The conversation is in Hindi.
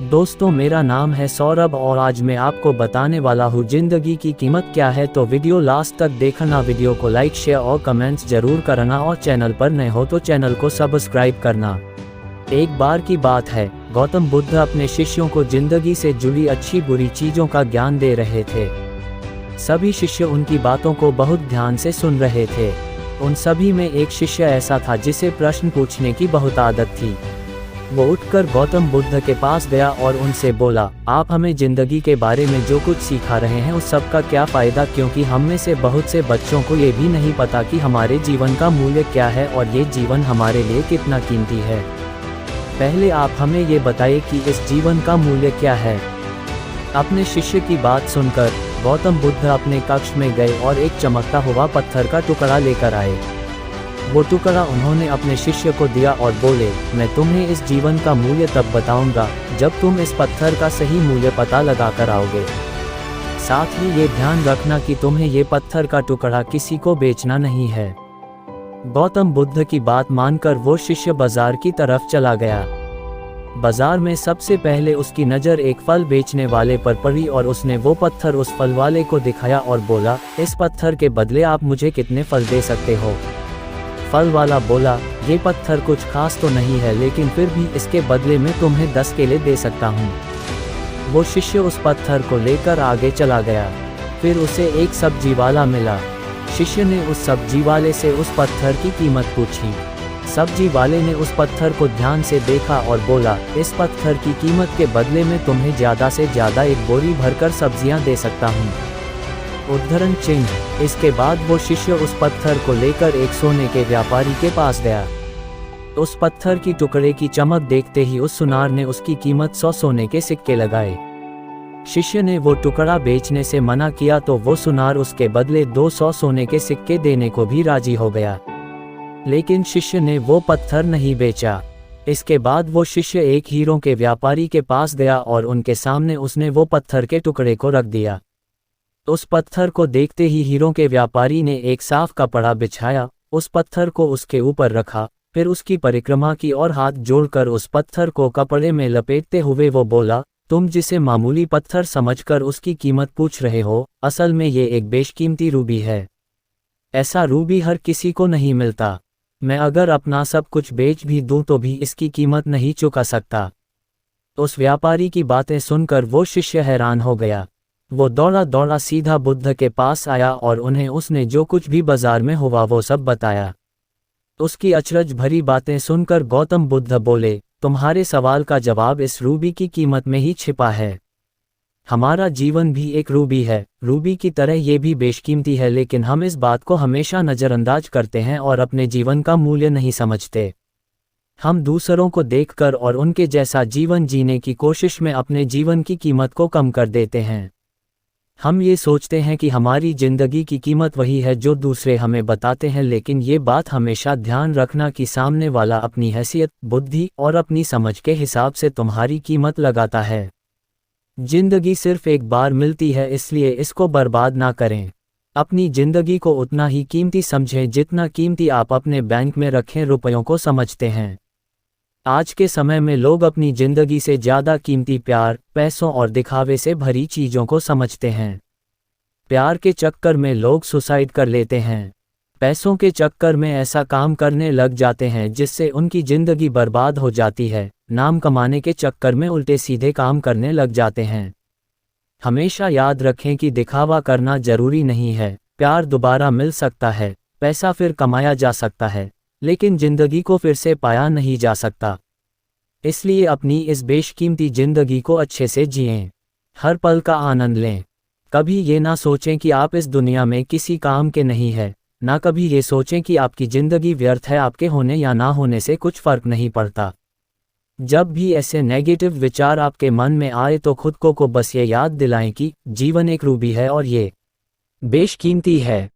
दोस्तों, मेरा नाम है सौरभ और आज मैं आपको बताने वाला हूँ जिंदगी की कीमत क्या है। तो वीडियो लास्ट तक देखना, वीडियो को लाइक शेयर और कमेंट्स जरूर करना और चैनल पर नए हो तो चैनल को सब्सक्राइब करना। एक बार की बात है, गौतम बुद्ध अपने शिष्यों को जिंदगी से जुड़ी अच्छी बुरी चीजों का ज्ञान दे रहे थे। सभी शिष्य उनकी बातों को बहुत ध्यान से सुन रहे थे। उन सभी में एक शिष्य ऐसा था जिसे प्रश्न पूछने की बहुत आदत थी। वो उठकर गौतम बुद्ध के पास गया और उनसे बोला, आप हमें जिंदगी के बारे में जो कुछ सिखा रहे हैं उस सब का क्या फ़ायदा, क्योंकि हम में से बहुत से बच्चों को ये भी नहीं पता कि हमारे जीवन का मूल्य क्या है और ये जीवन हमारे लिए कितना कीमती है। पहले आप हमें ये बताइए कि इस जीवन का मूल्य क्या है। अपने शिष्य की बात सुनकर गौतम बुद्ध अपने कक्ष में गए और एक चमकता हुआ पत्थर का टुकड़ा लेकर आए। वो टुकड़ा उन्होंने अपने शिष्य को दिया और बोले, मैं तुम्हें इस जीवन का मूल्य तब बताऊंगा जब तुम इस पत्थर का सही मूल्य पता लगा कर आओगे। साथ ही ये ध्यान रखना कि तुम्हें ये पत्थर का टुकड़ा किसी को बेचना नहीं है। गौतम बुद्ध की बात मानकर वो शिष्य बाजार की तरफ चला गया। बाजार में सबसे पहले उसकी नज़र एक फल बेचने वाले पर पड़ी और उसने वो पत्थर उस फल वाले को दिखाया और बोला, इस पत्थर के बदले आप मुझे कितने फल दे सकते हो। फल वाला बोला, ये पत्थर कुछ खास तो नहीं है, लेकिन फिर भी इसके बदले में तुम्हें 10 केले दे सकता हूँ। वो शिष्य उस पत्थर को लेकर आगे चला गया। फिर उसे एक सब्जी वाला मिला। शिष्य ने उस सब्जी वाले से उस पत्थर की कीमत पूछी। सब्जी वाले ने उस पत्थर को ध्यान से देखा और बोला, इस पत्थर की कीमत के बदले में तुम्हें ज़्यादा से ज़्यादा एक बोरी भरकर सब्जियाँ दे सकता हूँ। उद्धरण चिन्ह। इसके बाद वो शिष्य उस पत्थर को लेकर एक सोने के व्यापारी के पास गया। उस पत्थर की टुकड़े की चमक देखते ही उस सुनार ने उसकी कीमत 100 सोने के सिक्के लगाए। शिष्य ने वो टुकड़ा बेचने से मना किया तो वो सुनार उसके बदले 200 सोने के सिक्के देने को भी राजी हो गया, लेकिन शिष्य ने वो पत्थर नहीं बेचा। इसके बाद वो शिष्य एक हीरों के व्यापारी के पास गया और उनके सामने उसने वो पत्थर के टुकड़े को रख दिया। उस पत्थर को देखते ही हीरों के व्यापारी ने एक साफ कपड़ा बिछाया, उस पत्थर को उसके ऊपर रखा, फिर उसकी परिक्रमा की और हाथ जोड़कर उस पत्थर को कपड़े में लपेटते हुए वो बोला, तुम जिसे मामूली पत्थर समझकर उसकी कीमत पूछ रहे हो, असल में ये एक बेशकीमती रूबी है। ऐसा रूबी हर किसी को नहीं मिलता। मैं अगर अपना सब कुछ बेच भी दूं तो भी इसकी कीमत नहीं चुका सकता। उस व्यापारी की बातें सुनकर वो शिष्य हैरान हो गया। वो दौड़ा दौड़ा सीधा बुद्ध के पास आया और उन्हें उसने जो कुछ भी बाजार में हुआ वो सब बताया। उसकी अचरज भरी बातें सुनकर गौतम बुद्ध बोले, तुम्हारे सवाल का जवाब इस रूबी की कीमत में ही छिपा है। हमारा जीवन भी एक रूबी है, रूबी की तरह ये भी बेशकीमती है, लेकिन हम इस बात को हमेशा नज़रअंदाज करते हैं और अपने जीवन का मूल्य नहीं समझते। हम दूसरों को देखकर और उनके जैसा जीवन जीने की कोशिश में अपने जीवन की कीमत को कम कर देते हैं। हम ये सोचते हैं कि हमारी ज़िंदगी की कीमत वही है जो दूसरे हमें बताते हैं, लेकिन ये बात हमेशा ध्यान रखना कि सामने वाला अपनी हैसियत, बुद्धि और अपनी समझ के हिसाब से तुम्हारी कीमत लगाता है। ज़िंदगी सिर्फ एक बार मिलती है, इसलिए इसको बर्बाद ना करें। अपनी ज़िंदगी को उतना ही कीमती समझें जितना कीमती आप अपने बैंक में रखें रुपयों को समझते हैं। आज के समय में लोग अपनी ज़िंदगी से ज़्यादा कीमती प्यार, पैसों और दिखावे से भरी चीज़ों को समझते हैं। प्यार के चक्कर में लोग सुसाइड कर लेते हैं। पैसों के चक्कर में ऐसा काम करने लग जाते हैं जिससे उनकी ज़िंदगी बर्बाद हो जाती है। नाम कमाने के चक्कर में उल्टे सीधे काम करने लग जाते हैं। हमेशा याद रखें कि दिखावा करना ज़रूरी नहीं है। प्यार दोबारा मिल सकता है, पैसा फिर कमाया जा सकता है, लेकिन ज़िंदगी को फिर से पाया नहीं जा सकता। इसलिए अपनी इस बेशकीमती ज़िंदगी को अच्छे से जिएं। हर पल का आनंद लें। कभी ये ना सोचें कि आप इस दुनिया में किसी काम के नहीं हैं, ना कभी ये सोचें कि आपकी ज़िंदगी व्यर्थ है, आपके होने या ना होने से कुछ फ़र्क नहीं पड़ता। जब भी ऐसे नेगेटिव विचार आपके मन में आए तो खुद को बस ये याद दिलाएं कि जीवन एक रूबी है और ये बेशकीमती है।